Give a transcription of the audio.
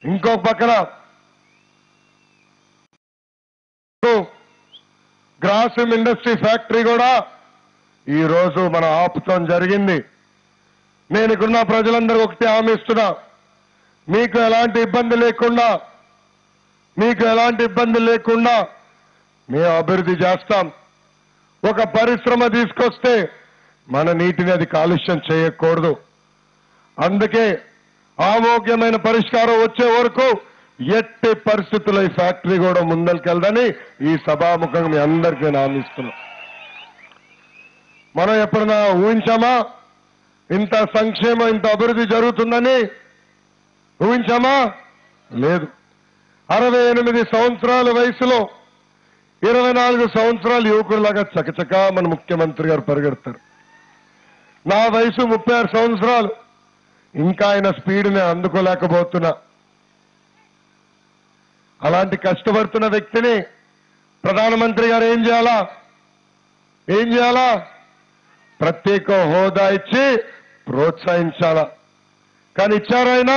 ఇంకో పక్కన Grasim industry factory కూడా ఈ రోజు మనం ఆపుతాం జరిగింది. నేను ఇక్కడున్న ప్రజలందరూ ఒకటి హామీ ఇస్తున్నా, మీకు ఎలాంటి ఇబ్బంది లేకుండా మేము అభివృద్ధి చేస్తాం. ఒక పరిశ్రమ తీసుకొస్తే మన నీటిని అది కాలుష్యం చేయకూడదు. అందుకే ఆమోగ్యమైన పరిష్కారం వచ్చే వరకు ఎట్టి పరిస్థితుల్లో ఈ ఫ్యాక్టరీ కూడా ముందరికెళ్దని ఈ సభాముఖంగా మీ అందరికీ నేను హామీ ఇస్తున్నా. మనం ఎప్పుడన్నా ఊహించామా ఇంత సంక్షేమం ఇంత అభివృద్ధి జరుగుతుందని? ఊహించామా? లేదు. 68 సంవత్సరాల వయసులో 24 సంవత్సరాల యువకుడిలాగా చకచకా మన ముఖ్యమంత్రి గారు పరిగెడతారు. నా వయసు 36 సంవత్సరాలు. ఇంకా ఆయన స్పీడ్ నేను అందుకోలేకపోతున్నా. అలాంటి కష్టపడుతున్న వ్యక్తిని ప్రధానమంత్రి గారు ఏం చేయాలా? ప్రత్యేక హోదా ఇచ్చి ప్రోత్సహించాలా. కానీ ఇచ్చారు ఆయన?